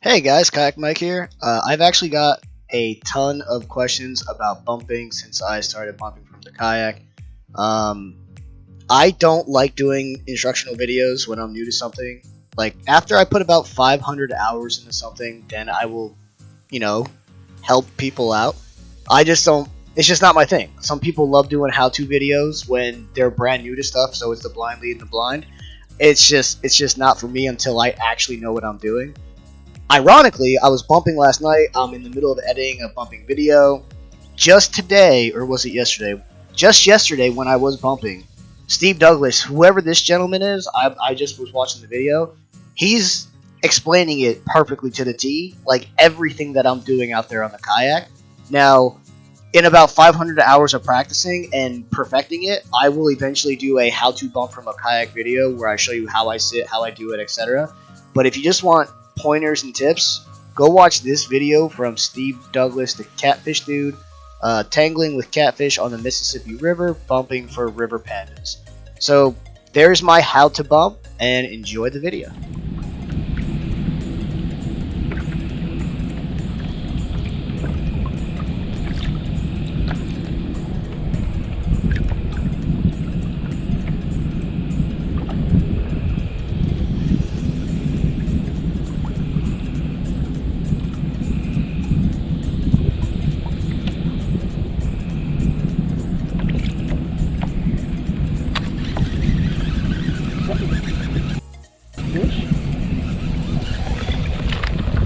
Hey guys, Kayak Mike here. I've actually got a ton of questions about bumping since I started bumping from the kayak. I don't like doing instructional videos when I'm new to something. Like, after I put about 500 hours into something, then I will, help people out. I just don't, it's just not my thing. Some people love doing how-to videos when they're brand new to stuff, so it's the blind leading the blind. It's just not for me until I actually know what I'm doing. Ironically, I was bumping last night. I'm in the middle of editing a bumping video. Just today, or was it yesterday? Just yesterday when I was bumping, Steve Douglas, whoever this gentleman is, I just was watching the video. He's explaining it perfectly to the T, like everything that I'm doing out there on the kayak. Now, in about 500 hours of practicing and perfecting it, I will eventually do a how-to bump from a kayak video where I show you how I sit, how I do it, etc. But if you just want pointers and tips, go watch this video from Steve Douglas, the catfish dude, tangling with catfish on the Mississippi River, bumping for river pandas. So there's my how to bump, and enjoy the video.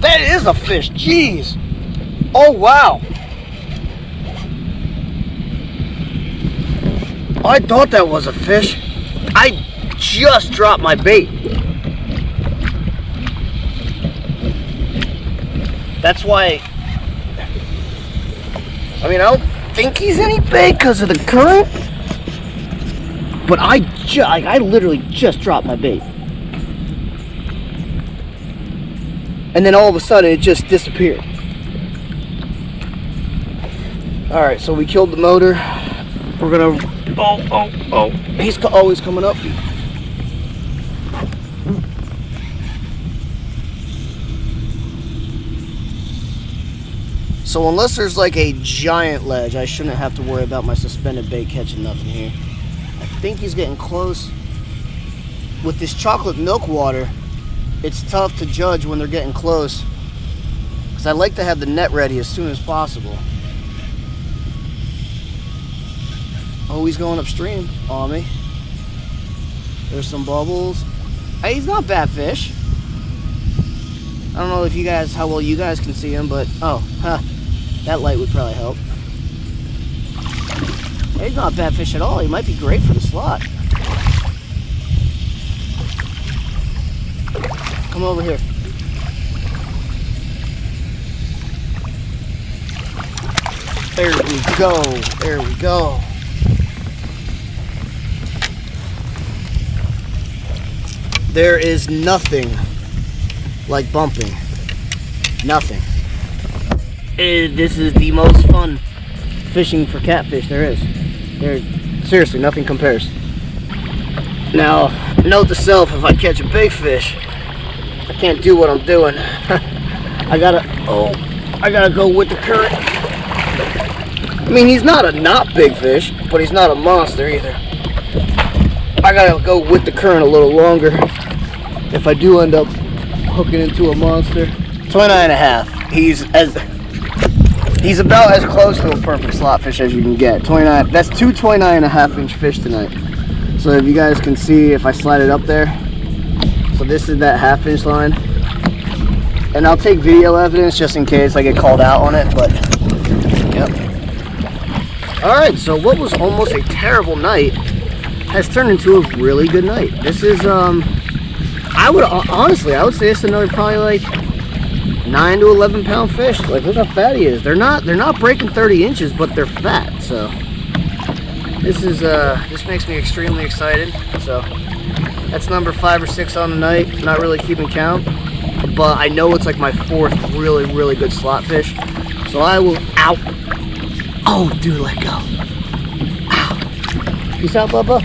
That is a fish, jeez. Oh wow. I thought that was a fish. I just dropped my bait. That's why, I don't think he's any bait because of the current, but I literally just dropped my bait. And then all of a sudden it just disappeared. Alright, so we killed the motor. We're gonna, oh, he's always coming up. So unless there's like a giant ledge, I shouldn't have to worry about my suspended bait catching nothing here. I think he's getting close. With this chocolate milk water, it's tough to judge when they're getting close, because I like to have the net ready as soon as possible. Oh, he's going upstream on me. There's some bubbles. Hey, he's not bad fish. I don't know if you guys, how well you guys can see him, but that light would probably help. Hey, he's not a bad fish at all. He might be great for the slot. Come over here. There we go. There we go. There is nothing like bumping. Nothing. This is the most fun fishing for catfish there is. Seriously, nothing compares. Now, note to self, if I catch a big fish, I can't do what I'm doing. I gotta go with the current. He's not a not big fish, but he's not a monster either. I gotta go with the current a little longer if I do end up hooking into a monster. 29 and a half. He's about as close to a perfect slot fish as you can get. 29. That's two 29 and a half inch fish tonight. So if you guys can see, if I slide it up there, so this is that half-inch line, and I'll take video evidence just in case I get called out on it. But yep. All right, so what was almost a terrible night has turned into a really good night. This is I would say it's another probably like 9 to 11 pound fish. Like, look how fat he is. They're not breaking 30 inches, but they're fat. So this makes me extremely excited. So that's number 5 or 6 on the night. Not really keeping count, but I know it's like my 4th really good slot fish. So I will out. Oh, dude, let go. Ow. Peace out, Bubba.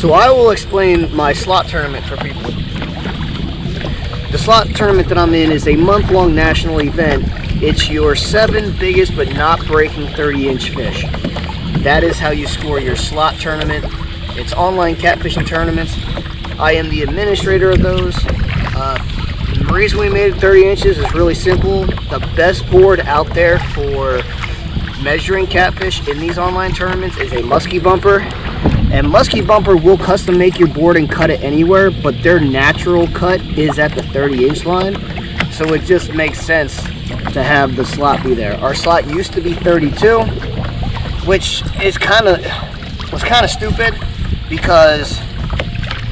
So I will explain my slot tournament for people. The slot tournament that I'm in is a month-long national event. It's your 7 biggest but not breaking 30-inch fish. That is how you score your slot tournament. It's online catfishing tournaments. I am the administrator of those. The reason we made it 30 inches is really simple. The best board out there for measuring catfish in these online tournaments is a musky bumper. And musky bumper will custom make your board and cut it anywhere, but their natural cut is at the 30-inch line. So it just makes sense to have the slot be there. Our slot used to be 32, which is was kind of stupid, because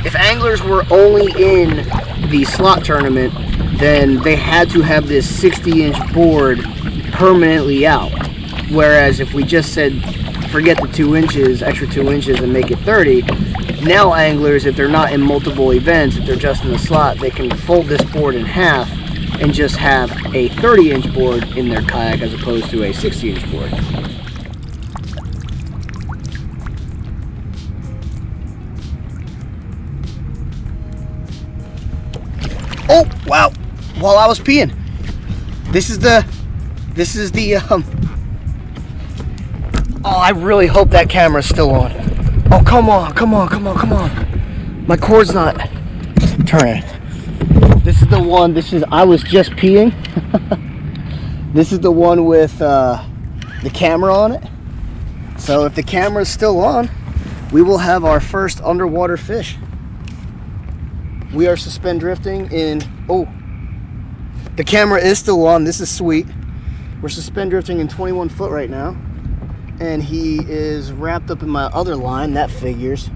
if anglers were only in the slot tournament, then they had to have this 60-inch board permanently out. Whereas if we just said, forget the 2 inches, extra 2 inches, and make it 30, now anglers, if they're not in multiple events, if they're just in the slot, they can fold this board in half and just have a 30-inch board in their kayak as opposed to a 60-inch board. Oh, wow. While I was peeing. This is the oh, I really hope that camera's still on. Oh, come on. My cord's not turning. This is the one, I was just peeing. This is the one with the camera on it. So if the camera's still on, we will have our first underwater fish. We are suspend drifting in, oh, the camera is still on. This is sweet. We're suspend drifting in 21 foot right now. And he is wrapped up in my other line. That figures.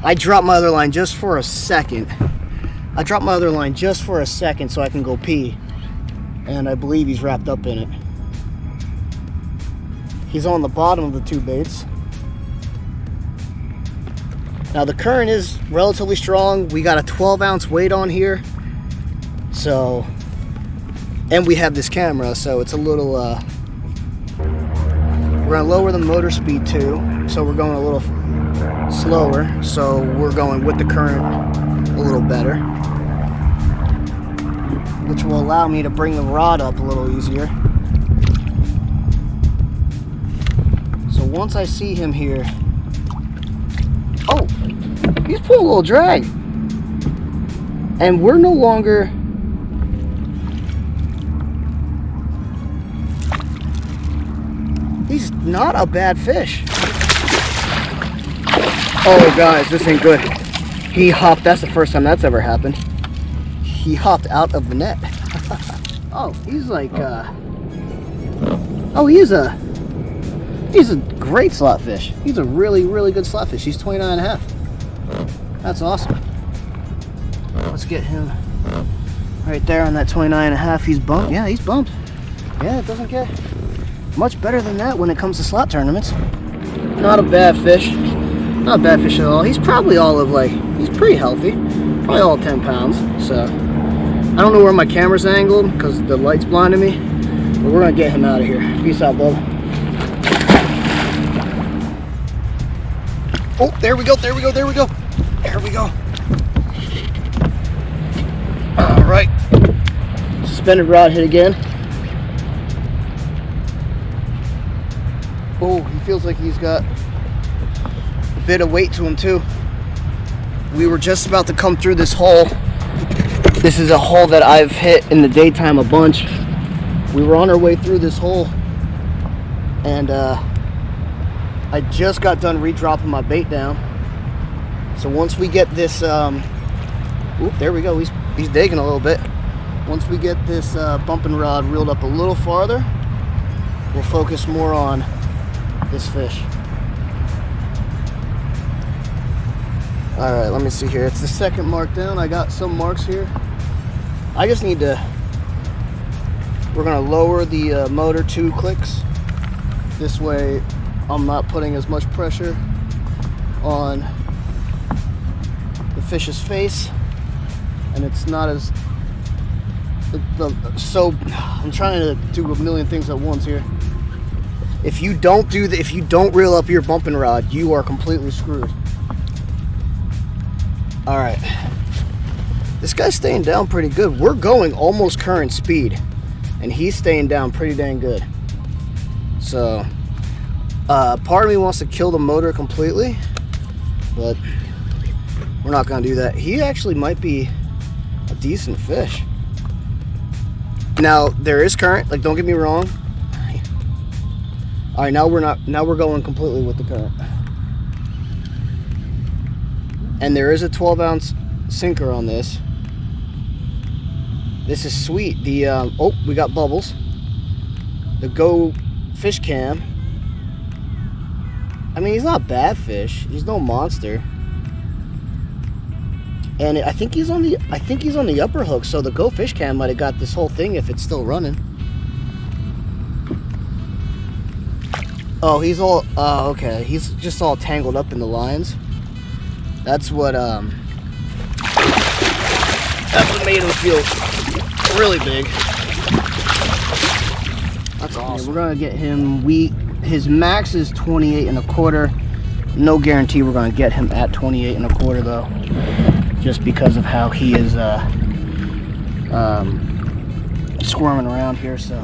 I dropped my other line just for a second. So I can go pee. And I believe he's wrapped up in it. He's on the bottom of the 2 baits. Now the current is relatively strong. We got a 12-ounce weight on here. So, and we have this camera, so it's a little, we're gonna lower the motor speed too. So we're going a little slower. So we're going with the current a little better, which will allow me to bring the rod up a little easier. So once I see him here, oh, he's pulling a little drag. And we're no longer, he's not a bad fish. Oh guys, this ain't good. He hopped, that's the first time that's ever happened. He hopped out of the net. Oh, he's like, oh, he's a great slot fish. He's a really, really good slot fish. He's 29.5. That's awesome. Let's get him right there on that 29.5. He's bumped. Yeah, he's bumped. Yeah, it doesn't get much better than that when it comes to slot tournaments. Not a bad fish. Not a bad fish at all. He's probably all of like, he's pretty healthy. Probably all 10 pounds. So, I don't know where my camera's angled because the light's blinding me. But we're going to get him out of here. Peace out, bub. Oh, there we go. All right. Suspended rod hit again. Oh, he feels like he's got a bit of weight to him too. We were just about to come through this hole. This is a hole that I've hit in the daytime a bunch. We were on our way through this hole, and I just got done redropping my bait down. So once we get this, oop, there we go. He's digging a little bit. Once we get this bumping rod reeled up a little farther, we'll focus more on this fish. All right, let me see here. It's the second mark down. I got some marks here. I just need to, we're gonna lower the motor 2 clicks. This way I'm not putting as much pressure on the fish's face, and it's not as, so I'm trying to do a million things at once here. If you don't if you don't reel up your bumping rod, you are completely screwed. All right, this guy's staying down pretty good. We're going almost current speed, and he's staying down pretty dang good. So, part of me wants to kill the motor completely, but we're not gonna do that. He actually might be a decent fish. Now there is current, like don't get me wrong. All right, now we're going completely with the current. And there is a 12-ounce sinker on this. This is sweet. The oh, we got bubbles. The Go fish cam. I mean, he's not a bad fish. He's no monster. And I think he's on the upper hook, so the Go fish cam might have got this whole thing if it's still running. Oh, he's all okay. He's just all tangled up in the lines. That's what made him feel really big. That's awesome. We're gonna get him. His max is 28 1/4. No guarantee we're gonna get him at 28 1/4 though, just because of how he is squirming around here. So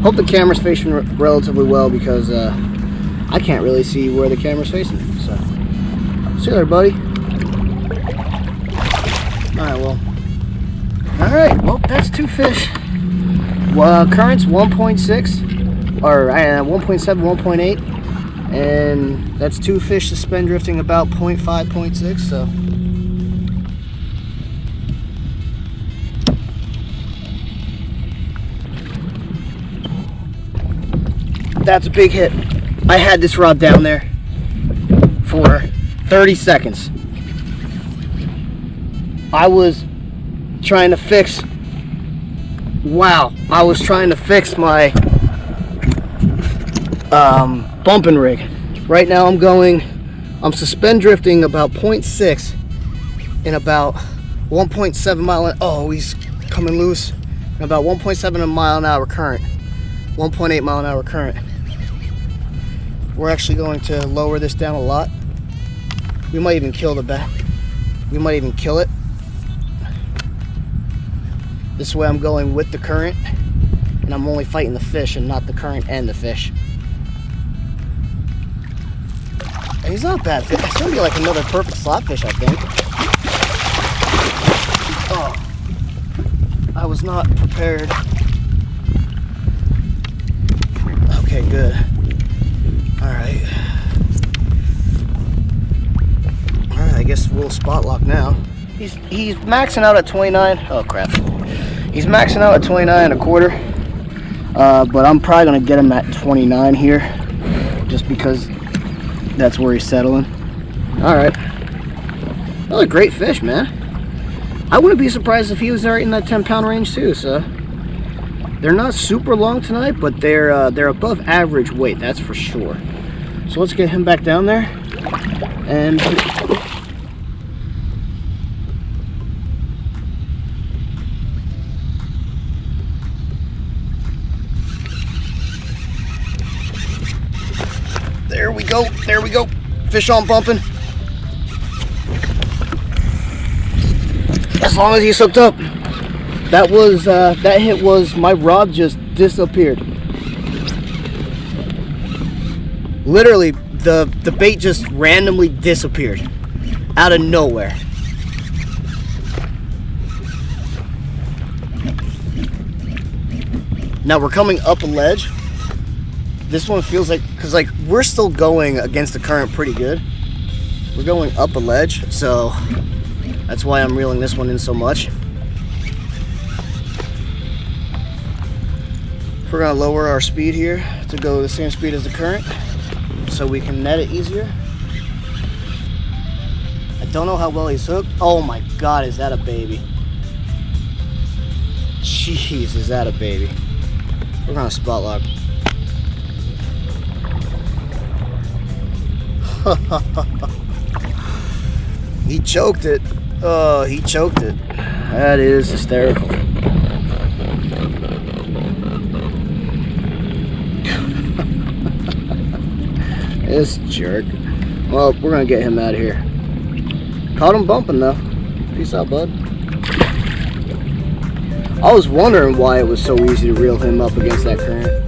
hope the camera's facing relatively well, because I can't really see where the camera's facing. So see you there, buddy. All right, well, that's 2 fish. Current's 1.6 or 1.7, 1.8, and that's 2 fish suspend drifting about 0.5, 0.6. So that's a big hit. I had this rod down there for 30 seconds. I was trying to fix my bumping rig. Right now I'm suspend drifting about 0.6 in about 1.7 mile an, oh, he's coming loose, in about 1.7 mile an hour current, 1.8 mile an hour current. We're actually going to lower this down a lot. We might even kill the back. We might even kill it. This way I'm going with the current, and I'm only fighting the fish and not the current and the fish. And he's not a bad fish. It's gonna be like another perfect slot fish, I think. Oh, I was not prepared. Okay, good. All right, I guess we'll spot lock now. He's maxing out at 29. Oh crap. He's maxing out at 29 1/4. But I'm probably gonna get him at 29 here, just because that's where he's settling. All right. Another great fish, man. I wouldn't be surprised if he was right in that 10-pound range too. So they're not super long tonight, but they're above average weight, that's for sure. So let's get him back down there, and there we go. There we go. Fish on bumping. As long as he's hooked up. That was that hit was, my rod just disappeared. Literally, the bait just randomly disappeared out of nowhere. Now we're coming up a ledge. This one feels like, because like we're still going against the current pretty good. We're going up a ledge, so that's why I'm reeling this one in so much. We're gonna lower our speed here to go the same speed as the current, so we can net it easier. I don't know how well he's hooked. Oh my God, is that a baby? Jeez, is that a baby? We're gonna spot lock. He choked it. Oh, he choked it. That is hysterical. This jerk. Well, we're gonna get him out of here. Caught him bumping though. Peace out, bud. I was wondering why it was so easy to reel him up against that current.